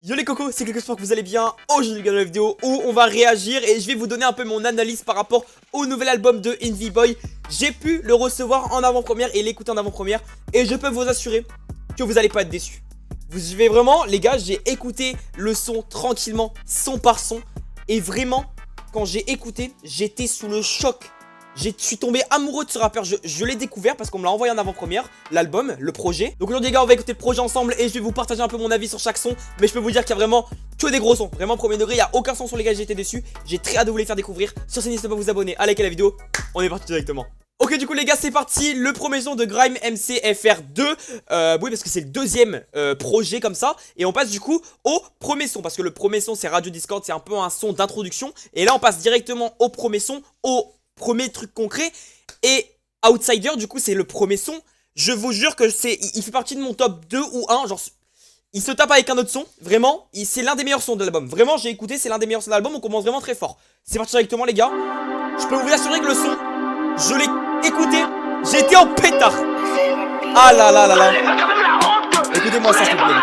Yo les cocos, c'est j'espère que vous allez bien. Aujourd'hui dans la vidéo où on va réagir et je vais vous donner un peu mon analyse par rapport au nouvel album de Envyboy. J'ai pu le recevoir en avant-première et l'écouter en avant-première et je peux vous assurer que vous allez pas être déçus. Vous vais vraiment, les gars, j'ai écouté le son tranquillement, son par son, et vraiment, quand j'ai écouté, j'étais sous le choc. Je suis tombé amoureux de ce rappeur, je l'ai découvert parce qu'on me l'a envoyé en avant-première, l'album, le projet. Donc aujourd'hui les gars, on va écouter le projet ensemble et je vais vous partager un peu mon avis sur chaque son. Mais je peux vous dire qu'il y a vraiment que des gros sons, vraiment premier degré, il n'y a aucun son sur lesquels j'ai été déçu. J'ai très hâte de vous les faire découvrir. Sur cette n'hésitez pas à vous abonner, à liker la vidéo, on est parti directement. Ok, du coup les gars, c'est parti, le premier son de Grime MCFR2. Oui, parce que c'est le deuxième projet comme ça. Et on passe du coup au premier son, parce que le premier son c'est Radio Discord, c'est un peu un son d'introduction. Et là on passe directement au premier son, au premier truc concret. Et Outsider, du coup c'est le premier son. Je vous jure que il fait partie de mon top 2 ou 1, genre il se tape avec un autre son, vraiment, c'est l'un des meilleurs sons de l'album. Vraiment, j'ai écouté, c'est l'un des meilleurs sons de l'album, on commence vraiment très fort. C'est parti directement les gars. Je peux vous assurer que le son, je l'ai écouté, j'étais en pétard. Ah là là là là. Écoutez-moi ça s'il vous plaît.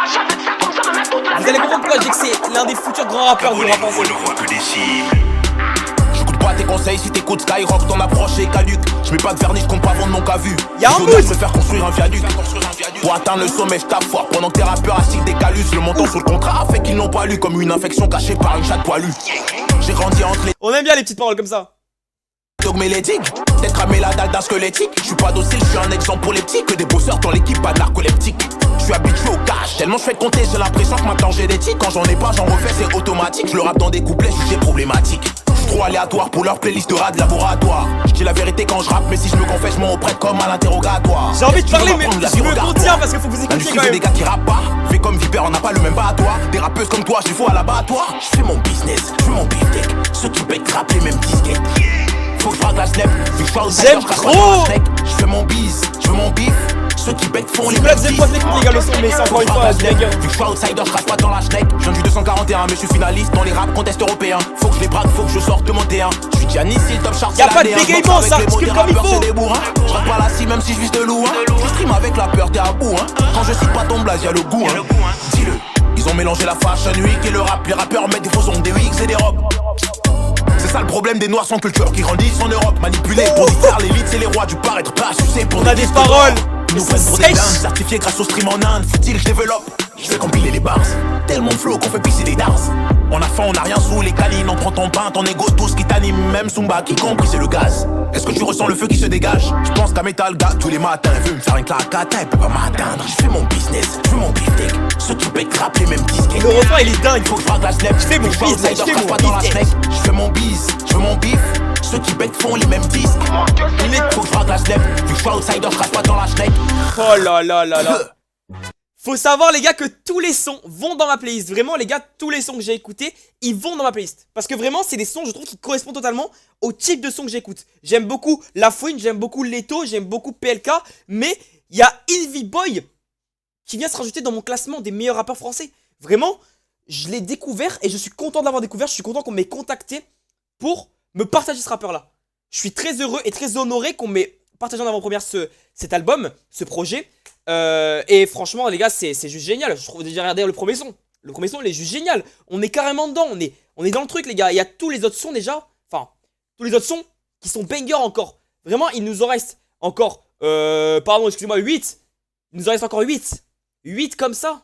Vous allez comprendre pourquoi je dis que c'est l'un des futurs grands rappeurs du rap français. Tes conseils si t'écoutes Skyrock, ton approche est caduque. Je mets pas de vernis, je compte pas vendre mon cas vu. Y'a un mood. Je préfère construire un viaduc. Pour atteindre le sommet, je tape fort. Pendant que tes rappeurs assis des calus. Le montant sur le contrat a fait qu'ils n'ont pas lu. Comme une infection cachée par une chatte poilue. J'ai grandi entre les On aime bien les petites paroles comme ça. dogmes et les digues. Peut-être cramé la dalle d'un squelettique. Je suis pas docile, je suis un exemple pour les petits. Que des bosseurs dans l'équipe, pas narcoleptique. Je suis habitué au cash, tellement je fais compter, j'ai l'impression que maintenant j'ai des tics. Quand j'en ai pas, j'en refais, c'est automatique. Je le rappe dans des couplets, jugés problématiques. Trop aléatoire pour leur playlist de rap de laboratoire. Je dis la vérité quand je rappe, mais si je me confesse, je m'en prête comme à l'interrogatoire. J'ai envie de parler, mais je me contiens parce qu'il faut que vous écoutiez quand même. Des gars qui rappent pas, fais comme Viper, on n'a pas le même bas à toi. Des rappeuses comme toi, je les fous à l'abattoir. Je fais mon business, je fais mon beefsteak. Ceux qui bêtent rappent les mêmes disquettes. Faut que je frappe la snap, vu que je suis j'aime trop. Je fais mon biz, je veux mon bif. Ceux qui bêtent font les mêmes disquettes. Les gars le son, mais c'est encore une fois vu que je suis outsider, je crache pas dans la schneck. Je viens du 241, mais je suis finaliste dans les rap contests européens. Faut que je les braque, faut que je sorte de mon T1. Je suis Giannis, c'est le top chart. Y'a pas de bégaiement, ça articule comme il faut. Je rate pas la scie même si je vise de loin. Je stream avec la peur, t'es à bout hein. Quand je cite pas ton blaze, y'a le goût hein. Dis-le, ils ont mélangé la fashion week et le rap. Les rappeurs mettent des faux sons, des wigs et des robes. C'est ça le problème des noirs sans culture qui grandissent en Europe. Manipulés pour distraire l'élite, c'est les rois du paraître pas sucé pour on a des paroles. Ils nous prennent pour des dingues, certifiés grâce au stream en Inde. Faut-il que je développe? Je fais compiler les bars. Tellement de flow qu'on fait pisser des dars. On a faim, on a rien sous les canines. On prend ton pain, ton ego, tout ce qui t'anime. Même Zumba qui compris c'est le gaz. Est-ce que tu ressens le feu qui se dégage? Je pense qu'à Metal gars tous les matins il veut me faire une claquata, il peut pas m'atteindre. Je fais mon business, je fais mon beefsteak. Ceux qui pètent rap les mêmes disques. Le refrain il est dingue. Faut que je frappe la snap. Je fais mon business, je fais mon beefsteak. Je fais mon biz, je fais mon bif. Ceux qui bêtent font les mêmes disques. Faut que je frappe la snap. Vu que je suis outsider, je crache pas dans la schneck. Oh là là là là. Faut savoir les gars que tous les sons vont dans ma playlist. Vraiment les gars, tous les sons que j'ai écoutés, ils vont dans ma playlist. Parce que vraiment c'est des sons je trouve qui correspondent totalement au type de son que j'écoute. J'aime beaucoup La Fouine, j'aime beaucoup Leto, j'aime beaucoup PLK. Mais il y a Envyboy qui vient se rajouter dans mon classement des meilleurs rappeurs français. Vraiment, je l'ai découvert et je suis content de l'avoir découvert. Je suis content qu'on m'ait contacté pour me partager ce rappeur là. Je suis très heureux et très honoré qu'on m'ait partagé en avant-première cet album, ce projet. Et franchement les gars c'est juste génial. Je trouve déjà regardez le premier son. Le premier son il est juste génial. On est carrément dedans, on est dans le truc les gars. Il y a tous les autres sons déjà. Enfin tous les autres sons qui sont bangers encore. Vraiment il nous en reste encore pardon excusez-moi 8. Il nous en reste encore 8. 8 comme ça.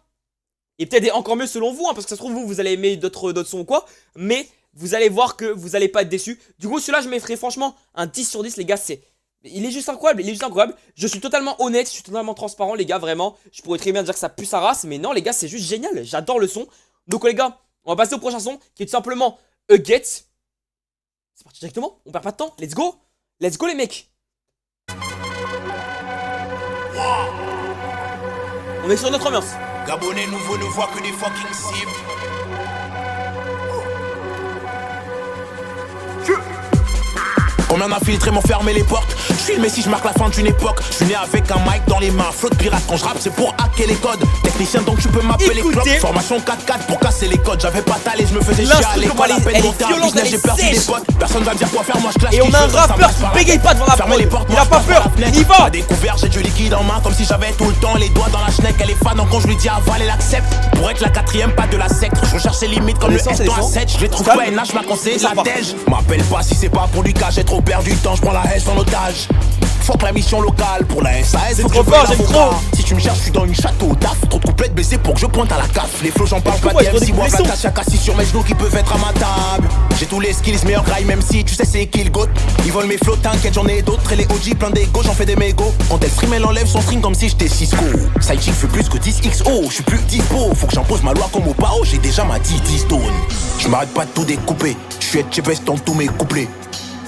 Et peut-être encore mieux selon vous hein, parce que ça se trouve vous allez aimer d'autres sons ou quoi. Mais vous allez voir que vous allez pas être déçus. Du coup celui-là je mettrai franchement un 10 sur 10 les gars. Il est juste incroyable, il est juste incroyable. Je suis totalement honnête, je suis totalement transparent les gars, vraiment. Je pourrais très bien dire que ça pue sa race, mais non les gars c'est juste génial, j'adore le son. Donc les gars, on va passer au prochain son qui est tout simplement A Get. C'est parti directement, on perd pas de temps, let's go. Let's go les mecs. On est sur notre ambiance. Gabonais nouveau ne voit que des fucking cibles. Combien d'infiltrés m'ont fermé les portes. Je suis le messie, je marque la fin d'une époque. Je suis né avec un mic dans les mains. Flow de pirate quand je rappe, c'est pour hacker les codes. Technicien donc tu peux m'appeler Clope. Formation 4-4 pour casser les codes. J'avais pas talé, je me faisais chier à l'école. À peine monté un business, j'ai perdu des potes. Personne va me dire quoi faire, moi je clash. Et on a un rappeur qui bégaye pas devant la porte. Il a pas peur, il y va. À découvert, j'ai du liquide en main comme si j'avais tout le temps les doigts dans la schneck. Elle est fan, donc quand je lui dis aval, elle accepte. Pour être la quatrième, pas de la secte. Je recherche ses limites comme le S dans A7. Je les trouve pas, NH m'a conseillé la tège. M'appelle pas si c'est pas pour du cash, j'ai trop perdu de temps, je prends la S en otage. Fuck la mission locale pour la SAS. C'est trop fort, j'aime trop. Si tu me cherches, je suis dans une château taf. Trop de couplets baissés pour que je pointe à la CAF. Les flots, j'en parle pas de MC. Boivent la tasse, y'a qu'assis sur mes genoux qui peuvent être à ma table. J'ai tous les skills, meilleur graille, même si tu sais c'est qui le goat. Ils volent mes flots, t'inquiète, j'en ai d'autres. Et les OG plein d'ego, j'en fais des mégots. Quand elle stream, elle enlève son string comme si j'étais Cisco. Sidechick fait plus que 10XO, je suis plus dispo. Faut que j'impose ma loi comme au PAO, j'ai déjà ma 10 stone. Je m'arrête pas de tout découper, je suis HBS dans tous mes couplets.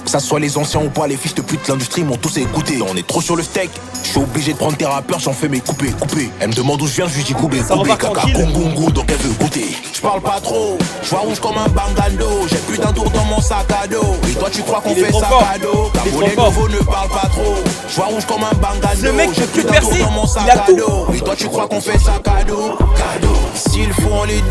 Que ça soit les anciens ou pas, les fils de pute, l'industrie m'ont tous écouté. On est trop sur le steak, je suis obligé de prendre tes rappeurs, j'en fais mes coupés. Elle me demande d'où je viens, je lui dis coupé. Caca, gongongo, donc elle veut goûter. Je parle pas trop, je vois rouge comme un bangando. J'ai plus d'un tour dans mon sac à dos. Et toi tu crois qu'on fait ça cadeau? Cabonnet nouveau ne parle pas trop. Je vois rouge comme un bangando. Ce mec j'ai plus d'un tour dans mon sac à dos. Et toi tu crois qu'on fait ça cadeau? S'il faut on les 10,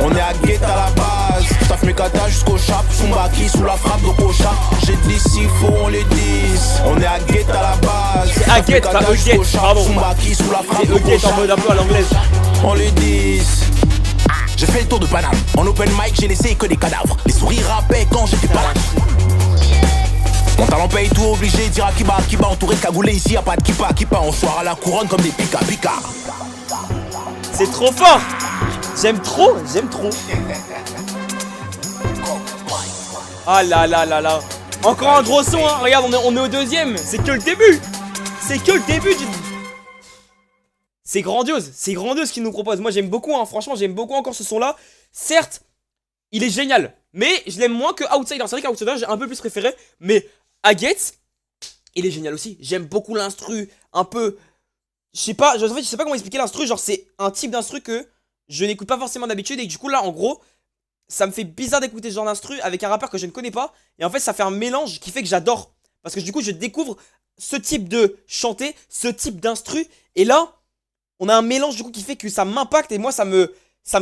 on est à guette à la base. J'taffe mes katas jusqu'au chap, Sumbaki sous la frappe de Kocha. J'ai dit s'il faut on les 10, on est à guette à la base. C'est à guette, pas Eugate, pardon. Sumbaki sous la frappe C'est de Eugate en Kocha. mode un peu à l'anglaise. On les 10. J'ai fait le tour de Paname. En open mic, j'ai laissé que des cadavres. Les souris rappaient quand j'étais pas là. Mon talent paye tout obligé, dire Akiba, entouré de cagoulés ici, y'a pas de kippa, on soir à la couronne comme des pika. C'est trop fort. J'aime trop. Ah là là là là. Encore un gros son, hein. Regarde, on est au deuxième. C'est que le début. C'est grandiose ce qu'il nous propose. Moi j'aime beaucoup, hein. Franchement j'aime beaucoup encore ce son là. Certes, il est génial, mais je l'aime moins que Outsider. C'est vrai qu'Outsider j'ai un peu plus préféré, mais Agate, il est génial aussi. J'aime beaucoup l'instru, un peu... Je sais pas comment expliquer l'instru. Genre c'est un type d'instru que je n'écoute pas forcément d'habitude. Et du coup là en gros, ça me fait bizarre d'écouter ce genre d'instru avec un rappeur que je ne connais pas. Et en fait ça fait un mélange qui fait que j'adore. Parce que du coup je découvre ce type de chanter, ce type d'instru. Et là, on a un mélange du coup qui fait que ça m'impacte. Et moi ça me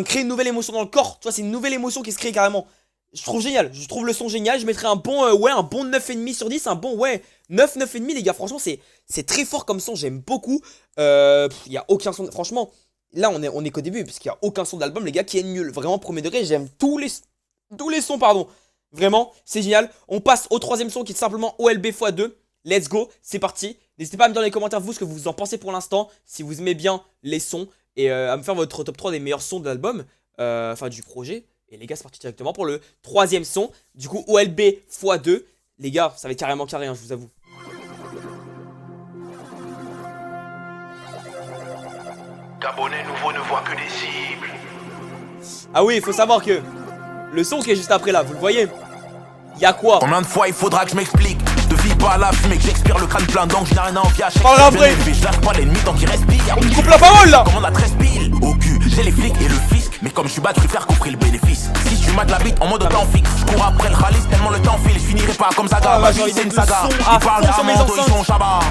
crée une nouvelle émotion dans le corps. Tu vois, c'est une nouvelle émotion qui se crée carrément. Je trouve génial, je trouve le son génial. Je mettrais un bon, un bon 9,5 sur 10. Un bon, 9, 9,5 les gars. Franchement c'est très fort comme son, j'aime beaucoup. Il y a aucun son, franchement. Là on est qu'au début, puisqu'il n'y a aucun son d'album les gars qui est nul. Vraiment premier degré, j'aime tous les sons pardon. Vraiment, c'est génial. On passe au troisième son qui est simplement OLB x2. Let's go, c'est parti. N'hésitez pas à me dire dans les commentaires vous ce que vous en pensez pour l'instant. Si vous aimez bien les sons. Et à me faire votre top 3 des meilleurs sons de l'album. Enfin du projet. Et les gars c'est parti directement pour le troisième son. Du coup OLB x2. Les gars ça va être carrément carré hein, je vous avoue. Gabonais nouveau ne voit que des cibles. Ah oui il faut savoir que le son qui est juste après là, vous le voyez. Y'a quoi? Combien de fois il faudra que je m'explique? De vie pas à la fumée, que j'expire le crâne plein d'angles, je n'ai rien à envier à chaque Parle après. Je lâche pas l'ennemi tant qu'il respire. On me coupe la parole là. Comme on a 13 piles au cul, j'ai les flics et le fisc. Mais comme je suis bas, je préfère coffrer le bénéfice. Si je mate la bite en mode temps fixe, je cours après le ralice tellement le temps file. Je finirai pas comme Zaga, ma vie c'est une saga. Ils parlent d'amende, ils sont Shabbat.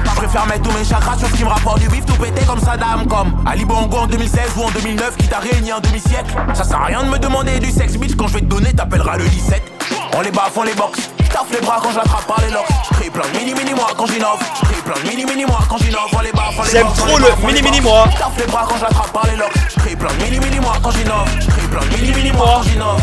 Je préfère mettre tous mes chakras sur ce qui me rapporte du bif, tout pété comme Saddam. Comme Ali Bongo en 2016 ou en 2009 qui t'a régné en demi-siècle. Ça sert à rien de me demander du sexe, bitch. Quand je vais te donner, t'appelleras le 17. On les baffe, on les boxe. J'taffe les bras quand je l'attrape par les locks. J'crée plein de mini-moi quand j'innove. J'crée plein de mini-moi quand j'innove. On les baffe, on les boxe. J'aime trop le mini-moi. J'taffe les bras quand je l'attrape par les locks. J'crée plein de mini-moi quand j'innove. J'crée plein de mini-moi quand j'innove.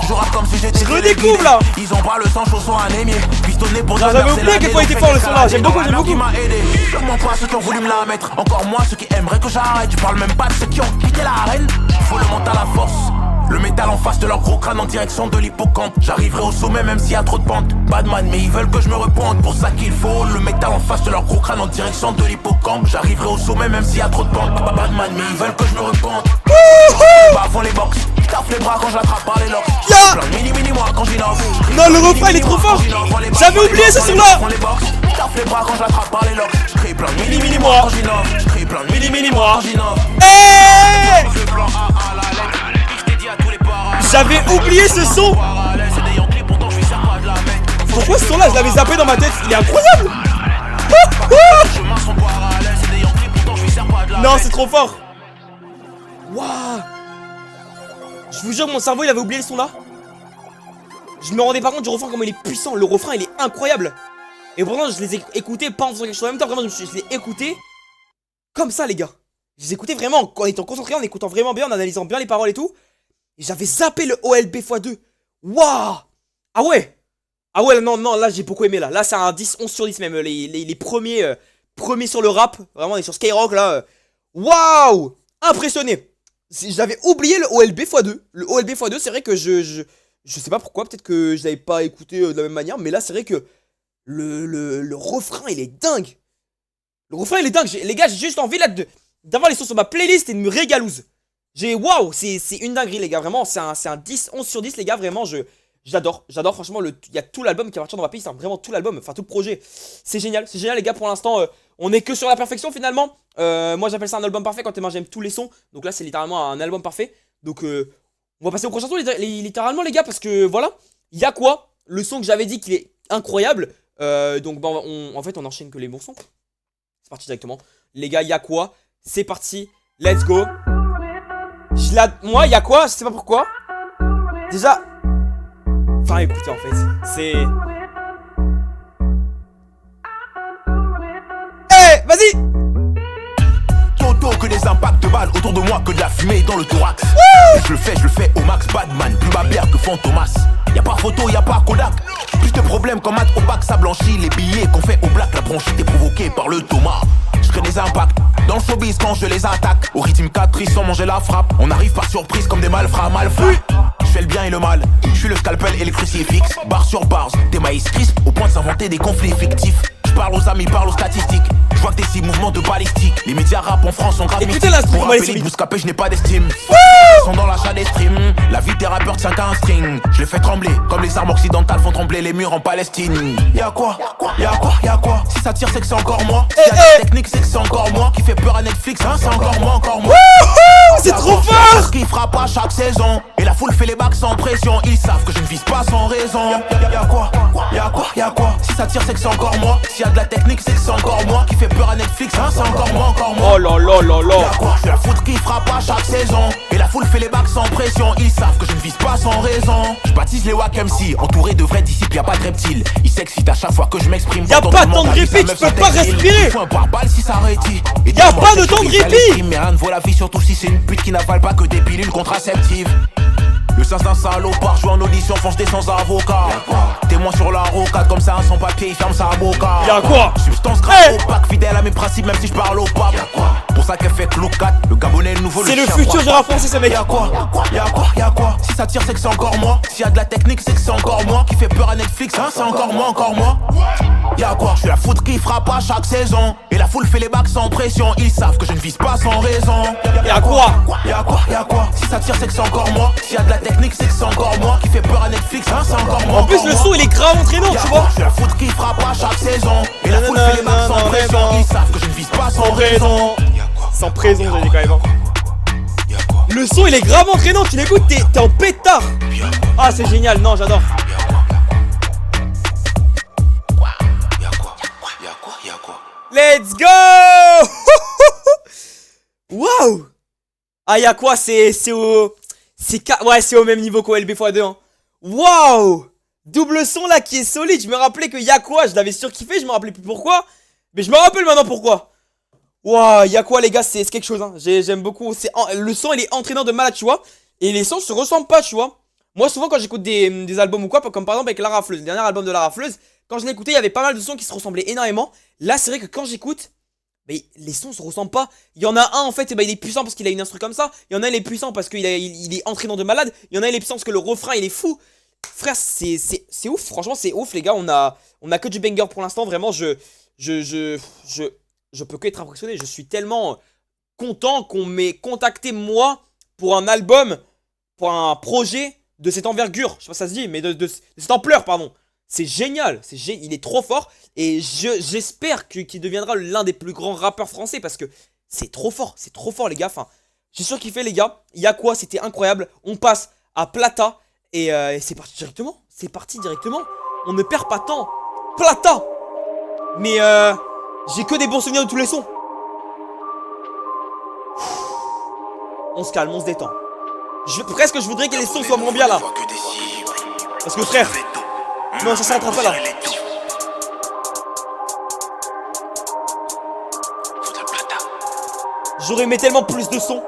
Je rappe comme si j'étais. Je redécouvre là. Ils ont pas le sang chaud, sont anémiés. Pistonné pour j'avais oublié qu'il faut être fort le son là. J'aime beaucoup, qui m'a aidé. Sûrement pas ceux qui ont voulu me la mettre. Encore moins ceux qui aimeraient que j'arrête. Tu parles même pas de ceux qui ont quitté l'arène. Faut le mental à la force. Le métal en face de leur gros crâne en direction de l'hippocampe. J'arriverai au sommet même s'il y a trop de pentes. Badman mais ils veulent que je me repente. Pour ça qu'il faut le métal en face de leur gros crâne en direction de l'hippocampe. J'arriverai au sommet même s'il y a trop de pentes. Badman mais ils veulent que je me repente. Bah font les box. J'taffe les bras quand je l'attrape par les locks. Plein de mini-moi quand j'innove. Non le refrain il est trop fort. J'avais oublié ce son là. J'taffe les bras quand je l'attrape par les locks. J'crée plein de mini-moi quand j'innove. J'crée plein de mini-moi quand j'innove. Hey, j'avais oublié ce son. Pourquoi ce son là je l'avais zappé dans ma tête? Il est incroyable. Non c'est trop fort. Waouh. Je vous jure mon cerveau il avait oublié le son là. Je me rendais pas compte du refrain comment il est puissant. Le refrain il est incroyable. Et pourtant je les ai écoutés pas en faisant quelque chose en même temps. Vraiment je les ai écoutés comme ça les gars. Je les écoutais vraiment en étant concentré, en écoutant vraiment bien, en analysant bien les paroles et tout. Et j'avais zappé le OLB x2. Waouh. Ah ouais. Ah ouais non non là j'ai beaucoup aimé là. Là c'est un 10, 11 sur 10 même. Les premiers premiers sur le rap. Vraiment on est sur Skyrock là. Waouh. Impressionné. J'avais oublié le OLB x2. Le OLB x2 c'est vrai que je sais pas pourquoi. Peut-être que je l'avais pas écouté de la même manière. Mais là c'est vrai que le refrain il est dingue. Le refrain il est dingue. Les gars j'ai juste envie là d'avoir les sons sur ma playlist et de me régalouse. Waouh, c'est une dinguerie les gars, vraiment, c'est un 10, 11 sur 10 les gars, vraiment, j'adore franchement, il y a tout l'album qui appartient dans ma playlist, hein, vraiment tout l'album, enfin tout le projet, c'est génial les gars, pour l'instant, on est que sur la perfection finalement, moi j'appelle ça un album parfait quand j'aime tous les sons, donc là c'est littéralement un album parfait, donc on va passer au prochain son littéralement les gars, parce que voilà, il y a quoi, le son que j'avais dit qu'il est incroyable, donc bah, en fait on enchaîne que les bons sons, c'est parti directement, les gars, il y a quoi, c'est parti, let's go. Moi, il y a quoi? Je sais pas pourquoi. Déjà. Enfin, écoutez, en fait, c'est. Eh, vas-y! Toto que des impacts de balles autour de moi, que de la fumée dans le thorax. Je le fais au max, Batman, plus babère que Fantomas. Y'a pas photo, y'a pas Kodak. Plus de problèmes qu'en maths au bac, ça blanchit. Les billets qu'on fait au black, la bronchite est provoquée par le Thomas. Je crée des impacts dans le showbiz quand je les attaque. Au rythme 4 sans manger la frappe. On arrive par surprise comme des malfrats. Je fais le bien et le mal. Je suis le scalpel et les crucifix. Barre sur barre, des maïs crisp au point de s'inventer des conflits fictifs. Je parle aux amis, parle aux statistiques. Je vois que t'es si mouvements de balistique. Les médias rap en France sont grave mythiques. Pour rappeler de Bouscapé, je n'ai pas d'estime. Ils sont dans l'achat des streams. La vie des rappeurs tient qu'à un string. Je les fais trembler comme les armes occidentales font trembler les murs en Palestine. Y'a quoi? Si ça tire c'est que c'est encore moi. Si y'a des techniques c'est que c'est encore moi. Qui fait peur à Netflix hein, c'est encore moi. C'est trop fort! Qui frappe à chaque saison. Et la foule fait les bacs sans pression. Ils savent que je ne vise pas sans raison. Y'a quoi? Si ça tire c'est que c'est encore moi. S'il y a de la technique c'est que c'est encore moi. Qui fait peur à Netflix hein, c'est encore moi. Oh là là là là. Y'a quoi? Je suis la foot qui frappe à chaque saison. Et la foule fait les bacs sans pression. Ils savent que je ne vise pas sans raison. Je baptise les Wack MC. Entouré de vrais disciples, y'a pas de reptiles. Ils s'excitent à chaque fois que je m'exprime. Y'a pas de temps de répit, tu peux pas respirer. Y'a pas de temps de répit. Mais rien ne vaut la vie, surtout si c'est une pute qui n'avale pas que des pilules contraceptives. Le sens d'un salopard, joue en audition, fonce des sans avocat. Témoin sur la rocade, comme ça un sans papier, il ferme sa boca. Y'a quoi? Substance grave opaque, fidèle à mes principes, même si je parle au pape. Pour ça qu'elle fait clocat, le Gabonais le nouveau. C'est le futur du rap français ce mec. Y'a quoi? Si ça tire c'est que c'est encore moi. S'il y a de la technique c'est que c'est encore moi. Qui fait peur à Netflix hein, c'est encore moi. Y'a quoi? Je suis la foudre qui frappe à chaque saison. Et la foule fait les bacs sans pression. Ils savent que je ne vise pas sans raison. Y'a quoi? Si ça tire c'est que c'est encore moi. S'il y a de la technique c'est que c'est encore moi. Qui fait peur à Netflix hein, c'est encore moi. En plus le son il est grave entraînant tu vois. Je suis la foudre qui frappe à chaque saison. Et la foule fait les bacs sans pression. Ils savent que je ne vise pas sans raison. Sans prison j'ai dit quand même hein. Le son il est grave entraînant, tu l'écoutes, t'es en pétard. Ah c'est génial, non j'adore. Let's go. Waouh. Ah y'a quoi, c'est au même niveau qu'OLB x2 hein. Waouh. Double son là qui est solide, je me rappelais que y'a quoi, je l'avais surkiffé, je me rappelais plus pourquoi. Mais je me rappelle maintenant pourquoi. Waouh, y'a quoi les gars, c'est quelque chose hein. J'aime beaucoup, le son il est entraînant de malade tu vois. Et les sons se ressemblent pas tu vois. Moi souvent quand j'écoute des albums ou quoi, comme par exemple avec La Rafleuse, le dernier album de La Rafleuse, quand je l'écoutais il y avait pas mal de sons qui se ressemblaient énormément. Là c'est vrai que quand j'écoute, mais les sons se ressemblent pas. Il y en a un en fait, et bah, il est puissant parce qu'il a une instru comme ça. Il y en a il est puissant parce qu'il est entraînant de malade. Il y en a il est puissant parce que le refrain il est fou. Frère c'est ouf, franchement c'est ouf les gars. On a que du banger pour l'instant, vraiment je peux que être impressionné. Je suis tellement content qu'on m'ait contacté moi pour un album, pour un projet de cette envergure. Je sais pas si ça se dit, mais de cette ampleur, pardon. C'est génial, il est trop fort. Et j'espère qu'il deviendra l'un des plus grands rappeurs français parce que c'est trop fort les gars. Enfin, j'ai sûr qu'il fait les gars. Il y a quoi, c'était incroyable. On passe à Plata et c'est parti directement. On ne perd pas tant. Plata. Mais j'ai que des bons souvenirs de tous les sons. On se calme, on se détend. Presque je voudrais que les sons soient moins bien là. Parce que frère, non ça s'arrêtera pas là. J'aurais aimé tellement plus de sons.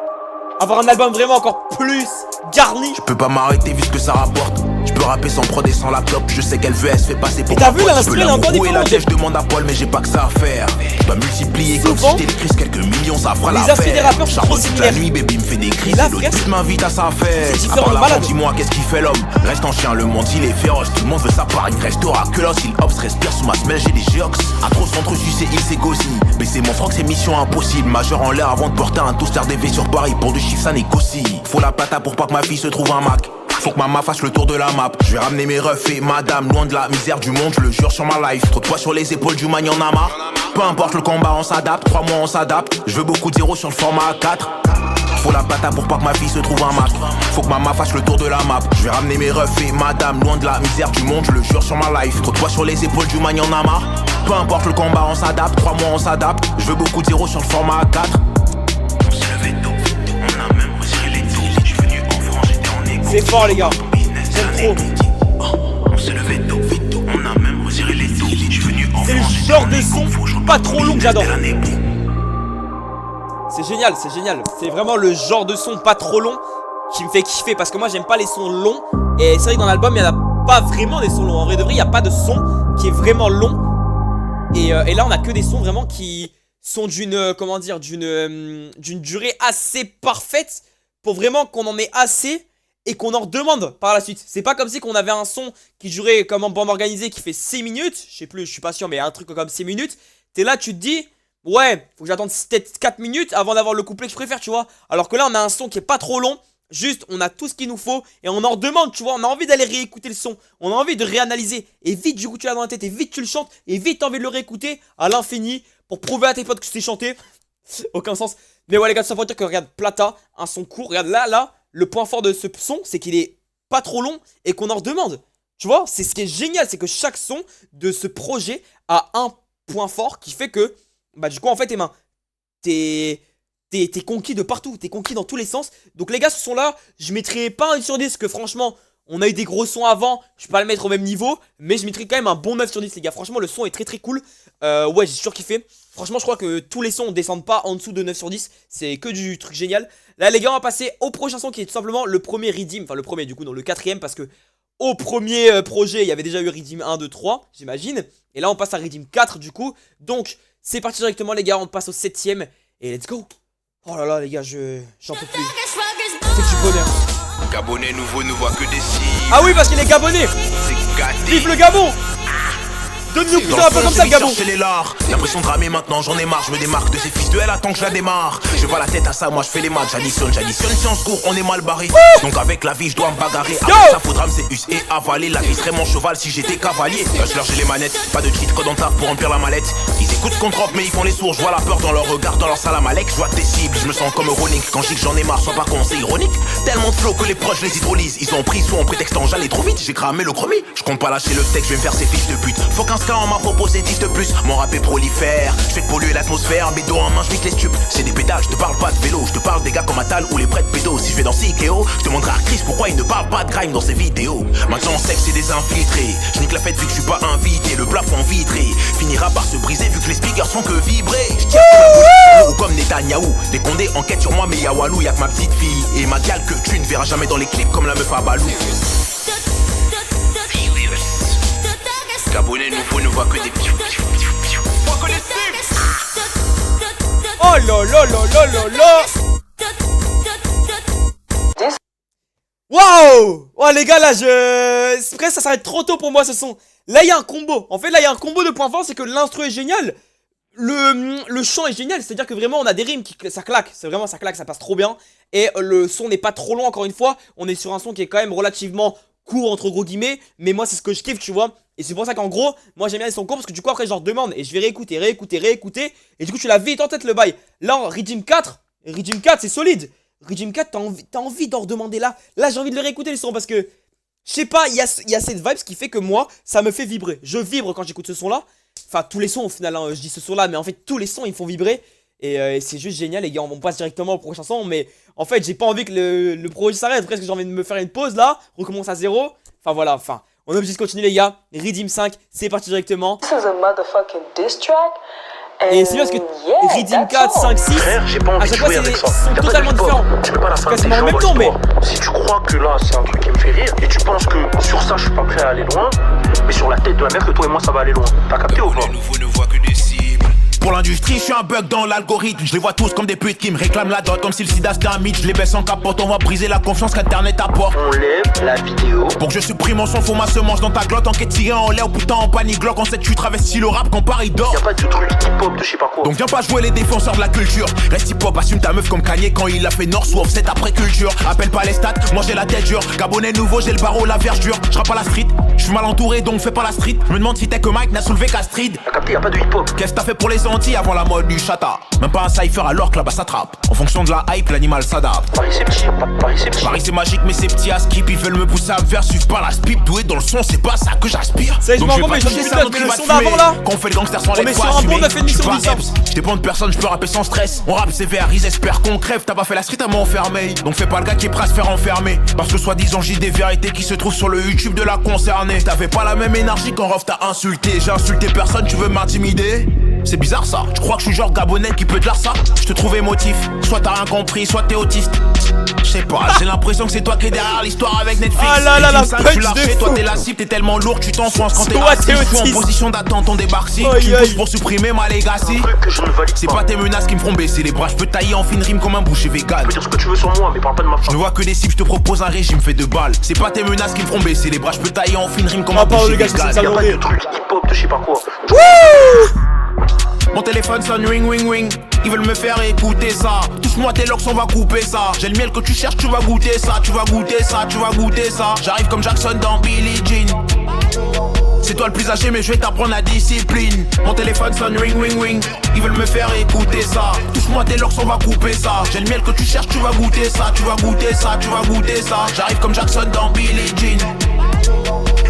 Avoir un album vraiment encore plus garni. Je peux pas m'arrêter vu ce que ça rapporte. Je peux rapper sans prod et sans laptop. Je sais qu'elle veut, elle se fait passer pour. Et t'as vu là, l'inspiré, il est encore différent. Je demande à Paul, mais j'ai pas que ça à faire. Je dois multiplier comme si j'étais les quelques millions, ça fera l'affaire. Les aspects des rappeurs sont trop similaires. La nuit, baby me fait des crises. Et l'autre toute m'invite à sa fête. C'est différent, malade. Dis-moi, qu'est-ce qu'il fait l'homme? Reste en chien, le monde il est féroce. Tout le monde veut sa part, il restera que l'os. Il hops, respire sous ma semelle, j'ai des géox. À trop centre sucé, il s'est gossi. Baisser mon froc, c'est mission impossible. Majeur en l'air avant de porter un toaster DV sur Paris. Pour du chiffre, ça négocie. Faut la plata pour pas que ma fille se trouve un Mac. Faut que maman fasse le tour de la map. Je vais ramener mes refs et madame loin de la misère du monde, je le jure sur ma life. Trop de poids sur les épaules du man, y'en a marre. Peu importe le combat, on s'adapte. 3 mois, on s'adapte. Je veux beaucoup de zéros sur le format 4. Faut la pata pour pas que ma fille se trouve un Mac. Faut que maman fasse le tour de la map. Je vais ramener mes refs et madame loin de la misère du monde, je le jure sur ma life. Trop de poids sur les épaules du man, y'en a marre. Peu importe le combat, on s'adapte. 3 mois, on s'adapte. Je veux beaucoup de zéros sur le format 4. C'est fort les gars. J'aime trop. On se levait tôt, on a même resserré les taux. C'est le genre de son pas trop long que j'adore. C'est génial, c'est génial. C'est vraiment le genre de son pas trop long qui me fait kiffer. Parce que moi j'aime pas les sons longs. Et c'est vrai que dans l'album il n'y en a pas vraiment des sons longs. En vrai de vrai il n'y a pas de son qui est vraiment long. Et là on a que des sons vraiment qui sont d'une, comment dire, d'une durée assez parfaite. Pour vraiment qu'on en ait assez et qu'on en redemande par la suite. C'est pas comme si qu'on avait un son qui durait comme en bande organisée qui fait 6 minutes. Je sais plus, je suis pas sûr, mais un truc comme 6 minutes. T'es là, tu te dis, ouais, faut que j'attende peut-être 4 minutes avant d'avoir le couplet que je préfère, tu vois. Alors que là, on a un son qui est pas trop long. Juste, on a tout ce qu'il nous faut et on en redemande, tu vois. On a envie d'aller réécouter le son. On a envie de réanalyser. Et vite, du coup, tu l'as dans la tête et vite, tu le chantes. Et vite, t'as envie de le réécouter à l'infini pour prouver à tes potes que tu t'es chanté. Aucun sens. Mais ouais, les gars, ça veut dire que regarde, Plata, un son court. Regarde, là. Le point fort de ce son, c'est qu'il est pas trop long et qu'on en redemande. Tu vois, c'est ce qui est génial, c'est que chaque son de ce projet a un point fort qui fait que, bah du coup, en fait, t'es conquis de partout, t'es conquis dans tous les sens. Donc les gars, ce son-là, je mettrai pas un 8 sur 10, parce que franchement, on a eu des gros sons avant, je vais pas le mettre au même niveau, mais je mettrai quand même un bon 9 sur 10, les gars. Franchement, le son est très très cool. Ouais, j'ai surkiffé. Franchement, je crois que tous les sons descendent pas en dessous de 9 sur 10. C'est que du truc génial. Là, les gars, on va passer au prochain son qui est tout simplement le premier Redeem. Enfin, le premier, du coup, non, le quatrième. Parce que au premier projet, il y avait déjà eu Redeem 1, 2, 3, j'imagine. Et là, on passe à Redeem 4, du coup. Donc, c'est parti directement, les gars. On passe au 7ème. Et let's go. Oh là là, les gars, j'en peux plus. C'est du bonheur. Gabonais nouveau ne voit que des cibles. Ah oui, parce qu'il est gabonais. Vive le Gabon. Donne-nous plus un peu comme ça, le Gabon. L'impression de ramer maintenant, j'en ai marre. Je me démarque de ces fils de elle, attends que je la démarre. Je vois la tête à ça, moi je fais les maths. J'additionne, si on se court, on est mal barré. Donc avec la vie, je dois me bagarrer. Avec ça, faudra me séus et avaler. La vie serait mon cheval si j'étais cavalier. Je leur j'ai les manettes, pas de cheat code en taf pour remplir la mallette. Ils écoutent ce qu'on drop, mais ils font les sourds. Je vois la peur dans leur regard, dans leur salam Alek. Je vois tes cibles, je me sens comme Ronick. Quand je dis que j'en ai marre, sois pas con, c'est ironique. Tellement de flow que les proches les hydrolysent. Ils ont pris sous en prétextant j'allais trop vite. J'ai cramé le chromie. Je compte pas lâcher le steak, je vais me faire ces fiches de pute. Faut qu'un ska on m'a proposé 10 de plus. Mon rap est prolifère. Je fais que polluer l'atmosphère. Bédo en main, je les stupes. C'est des pédales, je te parle pas de vélo. Je te parle des gars comme Atal ou les prêtres pédos. Si je vais dans Ikeo, je te montrerai à Chris pourquoi il ne parle pas de grime dans ses vidéos. Maintenant on sait que c'est des infiltrés. Je nique la fête vu que je suis pas invité. Le plafond vitré finira par se briser vu que les speakers font que vibrer. Je tire comme ou comme Netanyahou. Des condés enquêtent sur moi mais y'a Walou. Y'a que ma petite fille et ma gale que tu ne verras jamais dans les clips comme la meuf à Balou. Gabonais nouveau ne voit que des piou. Oh là là là là là là. Waouh. Oh les gars, là c'est presque ça s'arrête trop tôt pour moi ce son. Là il y a un combo. En fait là il y a un combo de points forts. C'est que l'instru est génial. Le chant est génial. C'est à dire que vraiment on a des rimes qui ça claque. C'est vraiment ça claque, ça passe trop bien. Et le son n'est pas trop long encore une fois. On est sur un son qui est quand même relativement court entre gros guillemets. Mais moi c'est ce que je kiffe tu vois. Et c'est pour ça qu'en gros, moi j'aime bien les sons courts parce que du coup après je leur demande et je vais réécouter. Et du coup tu l'as vite en tête le bail. Là en Redeem 4 c'est solide. Redeem 4 t'as envie d'en redemander là. Là j'ai envie de le réécouter les sons parce que Je sais pas, il y a cette vibe qui fait que moi, ça me fait vibrer. Je vibre quand j'écoute ce son-là. Enfin, tous les sons au final, hein, je dis ce son-là, mais en fait, tous les sons, ils me font vibrer. Et c'est juste génial, les gars. On passe directement au prochain son. Mais en fait, j'ai pas envie que le projet s'arrête. Presque, j'ai envie de me faire une pause là. Recommence à zéro. Enfin, voilà. Enfin, on est obligé de continuer, les gars. Redeem 5, c'est parti directement. This is a motherfucking diss track. Et c'est bien parce que Redeem 4, 5, 6, Frère, j'ai pas à envie de chaque fois, jouer avec ça. sont totalement différents. Tu peux pas la C'est faire quasiment en même temps, mais. Si tu crois que là, c'est un truc qui me fait rire, et tu penses que sur ça, je suis pas prêt à aller loin, mais sur la tête de la mère que toi et moi, ça va aller loin. T'as capté ou pas? Les nouveaux ne voient que des cibles. Pour l'industrie, je suis un bug dans l'algorithme. Je les vois tous comme des putes qui me réclament la dot. Comme si le sida c'était un mythe. Je les baisse en capote, on va briser la confiance qu'internet apporte. On lève la vidéo. Pour que je supprime mon son, faut ma semence dans ta glotte. Enquête tirée en l'air, putain en panique glock. On sait que tu travestis le rap quand Paris dort. Y'a pas de truc hip-hop de je sais pas quoi. Donc viens pas jouer les défenseurs de la culture. Reste hip-hop, assume ta meuf comme Kanye quand il a fait North ou Offset après culture. Appelle pas les stats, moi j'ai la tête dure. Gabonais nouveau, j'ai le barreau, la verge dure. Je rappe à la street, je suis mal entouré donc fais pas la street. Je me demande si t'es que Mike n'a soulevé qu'Astrid. T'as capté, y'a pas de hip-hop. Qu'est-ce que t'as fait pour les Antilles avant la mode du chata? Même pas un cypher alors que là-bas ça trappe. En fonction de la hype, l'animal s'adapte. Paris c'est petit, Paris c'est petit. Paris c'est magique mais c'est petit à skip. Ils veulent me pousser à me faire suivre par la spip. Doué dans le son, c'est pas ça que j'aspire. Ça, je m'en rends, mais je toucher suis ça, putain, donc mais il le va son te d'avant tuer. là. Quand on fait le gangster sans On les est fois sur un bon assumés. 9,5 Je suis sur pas 10, hein. Epps, je dépends de personne, je peux rapper sans stress. On rappe sévère, ils espèrent qu'on crève. T'as pas fait la street à m'enfermer. Donc fais pas le gars qui est prêt à se faire enfermer. Parce que soi-disant j'ai des vérités qui se trouvent sur le YouTube de la concernée. T'avais pas la même énergie quand Rof t'a insulté. J'ai insulté personne, tu veux m'intimider? C'est bizarre ça, je crois que je suis genre gabonais qui peut te dire ça. Je te trouve émotif, soit t'as rien compris, soit t'es autiste. Je sais pas, j'ai l'impression que c'est toi qui es derrière l'histoire avec Netflix. Ah là là, la Redeem 5, punch tu l'as de fait, fou. toi t'es la cible, t'es tellement lourd, tu t'enfonces quand t'es Soit assis. t'es Je suis en autiste. position d'attente, on débarque si Aïe, tu me aïe. pousses pour supprimer ma legacy. Un truc que je ne valide C'est pas. pas tes menaces qui me feront baisser les bras, je peux tailler en fine rime comme un boucher vegan. Tu peux dire ce que tu veux sur moi, mais parle pas de ma Je femme. ne vois que des cibles, je te propose un régime fait de balles. C'est pas tes menaces qui me feront baisser les bras, je peux tailler en fine rime comme un Ah, pardon, boucher les gars, je vegan. sais Y'a pas Attendez. de truc hip-hop de je sais pas quoi. Mon téléphone sonne ring ring ring. Ils veulent me faire écouter ça. Touche-moi tes locks, on va couper ça. J'ai le miel que tu cherches, tu vas goûter ça. Tu vas goûter ça, tu vas goûter ça. J'arrive comme Jackson dans Billie Jean. C'est toi le plus âgé mais je vais t'apprendre la discipline. Mon téléphone sonne ring ring ring. Ils veulent me faire écouter ça. Touche-moi tes locks, on va couper ça. J'ai le miel que tu cherches, tu vas goûter ça. Tu vas goûter ça, tu vas goûter ça. J'arrive comme Jackson dans Billie Jean.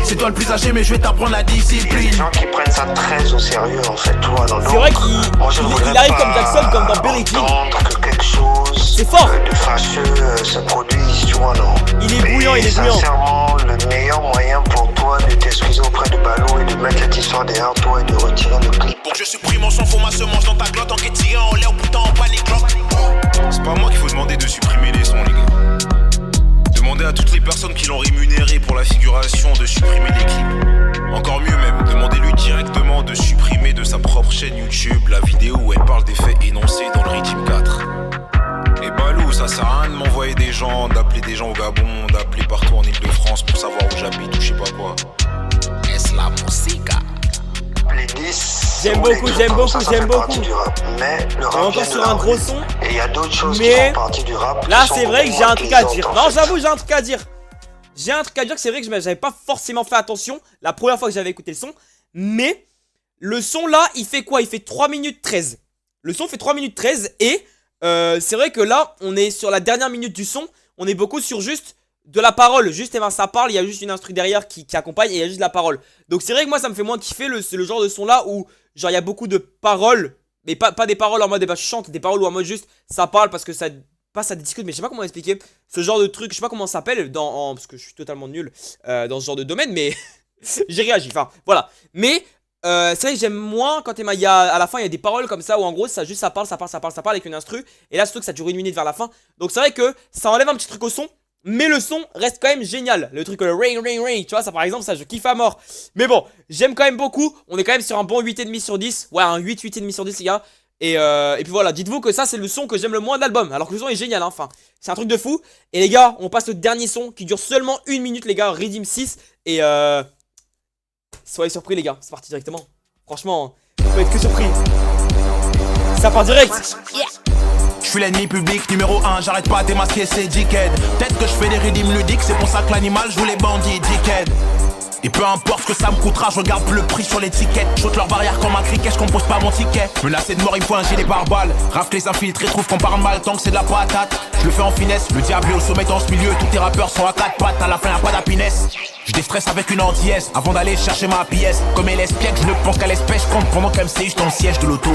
C'est toi le plus âgé mais je vais t'apprendre la discipline. Les gens qui prennent ça très au sérieux en fait, toi dans le C'est vrai qu'il arrive comme Jackson, comme dans Billie Jean. entendre que quelque chose C'est fort. de fâcheux se produise, tu vois, non. Il est bouillant, il est bouillant. Sincèrement, le meilleur moyen pour toi de t'excuser auprès de Balou et de mettre cette histoire derrière toi et de retirer le clip. Pour que je supprime mon son, faut ma semence dans ta glotte. Enquête tirée en l'air, putain en panique glock. C'est pas moi qu'il faut demander de supprimer les sons, les gars. Demandez à toutes les personnes qui l'ont rémunéré pour la figuration de supprimer les clips. Encore mieux même, demandez-lui directement de supprimer de sa propre chaîne YouTube la vidéo où elle parle des faits énoncés dans le Redeem 4. Et Balou, ça sert à rien de m'envoyer des gens, d'appeler des gens au Gabon, d'appeler partout en Ile-de-France pour savoir où j'habite ou je sais pas quoi. Es la musica. Les 10, J'aime ou les beaucoup, trucs j'aime comme beaucoup, ça j'aime fait beaucoup. partie du rap. Mais le On rap est encore vient sur de la un gros rue. son. Et il y a d'autres choses Mais qui font partie du rap. Là, qui sont c'est vrai que beaucoup j'ai un moins truc à plaisantes, dire. en Non, fait. j'avoue, j'ai un truc à dire. J'ai un truc à dire que c'est vrai que j'avais pas forcément fait attention la première fois que j'avais écouté le son. Mais le son là, il fait quoi? Il fait 3 minutes 13. Le son fait 3 minutes 13 et c'est vrai que là, on est sur la dernière minute du son. On est beaucoup sur juste de la parole. Juste, eh ben, ça parle, il y a juste une instru derrière qui accompagne et il y a juste de la parole. Donc c'est vrai que moi, ça me fait moins kiffer c'est le genre de son là où genre il y a beaucoup de paroles. Mais pas des paroles en mode bah, je chante, des paroles où en mode juste ça parle parce que ça passe à des discutes, mais je sais pas comment expliquer ce genre de truc, je sais pas comment ça s'appelle parce que je suis totalement nul dans ce genre de domaine, mais j'ai réagi, enfin voilà. Mais c'est vrai que j'aime moins quand à la fin il y a des paroles comme ça où en gros ça juste ça parle avec une instru, et là ce truc ça dure 1 minute vers la fin, donc c'est vrai que ça enlève un petit truc au son. Mais le son reste quand même génial. Le truc le ring ring ring, tu vois, ça par exemple, ça je kiffe à mort. Mais bon, j'aime quand même beaucoup. On est quand même sur un bon 8,5 sur 10. Ouais, un 8,5 sur 10 les gars. Et puis voilà, dites-vous que ça c'est le son que j'aime le moins de l'album. Alors que le son est génial, hein. Enfin, c'est un truc de fou. Et les gars, on passe au dernier son qui dure seulement 1 minute les gars, Redeem 6. Et soyez surpris les gars, c'est parti directement. Franchement, vous pouvez être que surpris. Ça part direct. Yeah. Je suis l'ennemi public numéro 1, j'arrête pas de démasquer ces dickheads. Peut-être que je fais des ridimes ludiques, c'est pour ça que l'animal joue les bandits dickheads. Et peu importe ce que ça me coûtera, je regarde plus le prix sur l'étiquette. J'ôte leur barrière comme un criquet, je compose pas mon ticket. Menacé de mort, il me faut un gilet pare-balles. Rafle les infiltrés, trouve qu'on parle mal tant que c'est de la patate. Je le fais en finesse, le diable est au sommet dans ce milieu. Tous tes rappeurs sont à quatre pattes, à la fin y'a pas d'happiness. Je déstresse avec une anti-S avant d'aller chercher ma pièce. Comme elle espiègle, je ne pense qu'à l'espèce. Je compte pendant qu'elle me sèche dans le siège de l'auto.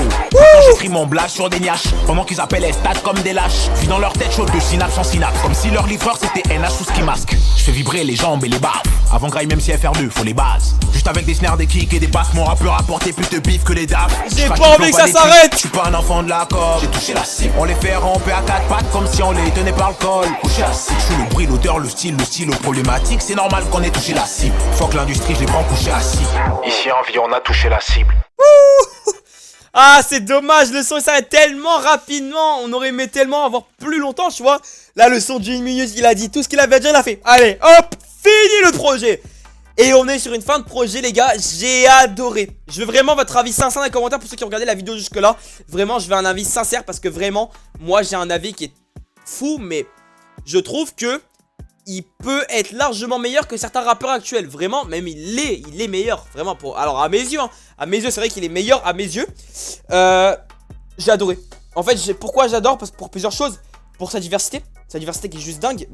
J'écris mon blast sur des niaches pendant qu'ils appellent les stats comme des lâches. Je vis dans leur tête chaude de synapse en synapse. Comme si leur livreur c'était NH sous ski masque. Je fais vibrer les jambes et les barres. Avant graille même si FR2, faut les bases. Juste avec des snares, des kicks et des basses. Mon rappeur a porté plus de bif que les dames. J'ai pas envie que ça s'arrête. Je suis pas un enfant de la corde. J'ai touché la cible. On les fait ramper à quatre pattes comme si on les tenait par le col. Couché à cible. Je suis le bruit, l'odeur, le style problématique. C'est normal qu'on ait touché la cible. Fuck l'industrie, je les prends couché assis. Ici en vie, on a touché la cible. Ah, c'est dommage, le son il s'arrête tellement rapidement. On aurait aimé tellement avoir plus longtemps, tu vois. Là, le son d'une minute, il a dit tout ce qu'il avait à dire, il a fait. Allez, hop, fini le projet. Et on est sur une fin de projet, les gars. J'ai adoré. Je veux vraiment votre avis sincère dans les commentaires pour ceux qui ont regardé la vidéo jusque-là. Vraiment, je veux un avis sincère parce que vraiment, moi, j'ai un avis qui est fou, mais je trouve que il peut être largement meilleur que certains rappeurs actuels. Vraiment, même il est meilleur. Vraiment, alors à mes yeux, hein, à mes yeux, c'est vrai qu'il est meilleur à mes yeux. J'ai adoré. En fait, pourquoi j'adore? Parce que pour plusieurs choses. Pour sa diversité qui est juste dingue.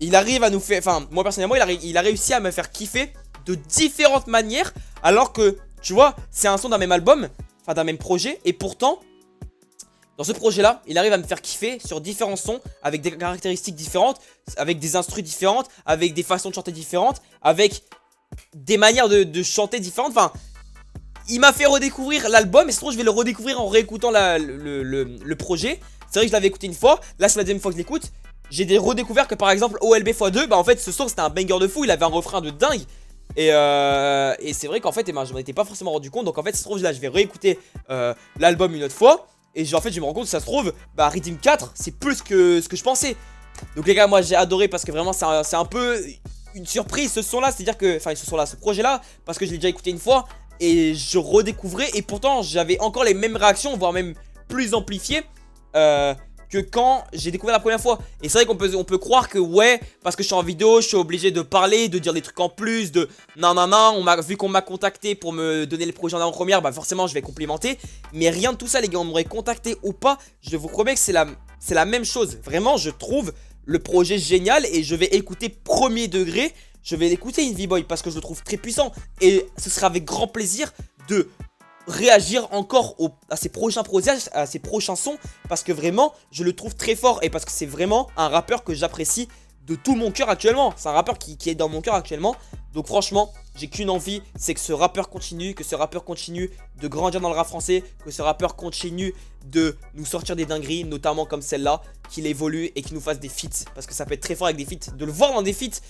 Il arrive à nous faire, enfin, moi personnellement, il a réussi à me faire kiffer de différentes manières. Alors que, tu vois, c'est un son d'un même album, enfin d'un même projet. Et pourtant, dans ce projet-là, il arrive à me faire kiffer sur différents sons, avec des caractéristiques différentes, avec des instrus différentes, avec des façons de chanter différentes, avec des manières de chanter différentes. Enfin, il m'a fait redécouvrir l'album, et sinon je vais le redécouvrir en réécoutant le projet. C'est vrai que je l'avais écouté une fois, là c'est la deuxième fois que je l'écoute. J'ai redécouvert que par exemple OLB x2, bah en fait ce son c'était un banger de fou, il avait un refrain de dingue. Et c'est vrai qu'en fait je m'en étais pas forcément rendu compte. Donc en fait ça se trouve là je vais réécouter l'album une autre fois. Et en fait je me rends compte que ça se trouve bah Rhythm 4 c'est plus que ce que je pensais. Donc les gars, moi j'ai adoré parce que vraiment c'est un peu une surprise ce son là. C'est à dire que, enfin ce son là, ce projet là, parce que je l'ai déjà écouté une fois et je redécouvrais. Et pourtant j'avais encore les mêmes réactions, voire même plus amplifiées que quand j'ai découvert la première fois. Et c'est vrai qu'on peut croire que ouais, parce que je suis en vidéo, je suis obligé de parler, de dire des trucs en plus, de nanana, vu qu'on m'a contacté pour me donner les projets en avant-première, bah forcément je vais complimenter. Mais rien de tout ça les gars, on m'aurait contacté ou pas, je vous promets que c'est la même chose. Vraiment, je trouve le projet génial et je vais écouter premier degré. Je vais écouter Envy Boy parce que je le trouve très puissant. Et ce sera avec grand plaisir de réagir encore à ses prochains projets, à ses prochains sons, parce que vraiment je le trouve très fort et parce que c'est vraiment un rappeur que j'apprécie de tout mon cœur actuellement. C'est un rappeur qui est dans mon cœur actuellement. Donc franchement j'ai qu'une envie, c'est que ce rappeur continue, de grandir dans le rap français, que ce rappeur continue de nous sortir des dingueries, notamment comme celle-là, qu'il évolue et qu'il nous fasse des feats, parce que ça peut être très fort avec des feats, de le voir dans des feats.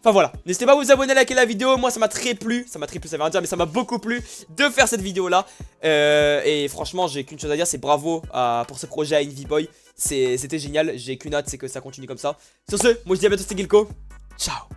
Enfin voilà, n'hésitez pas à vous abonner, à liker la vidéo, moi ça m'a très plu, ça veut rien dire mais ça m'a beaucoup plu de faire cette vidéo là. Et franchement j'ai qu'une chose à dire, c'est bravo pour ce projet à Envy Boy, c'était génial, j'ai qu'une hâte, c'est que ça continue comme ça. Sur ce, moi je dis à bientôt, c'était Gilko, ciao.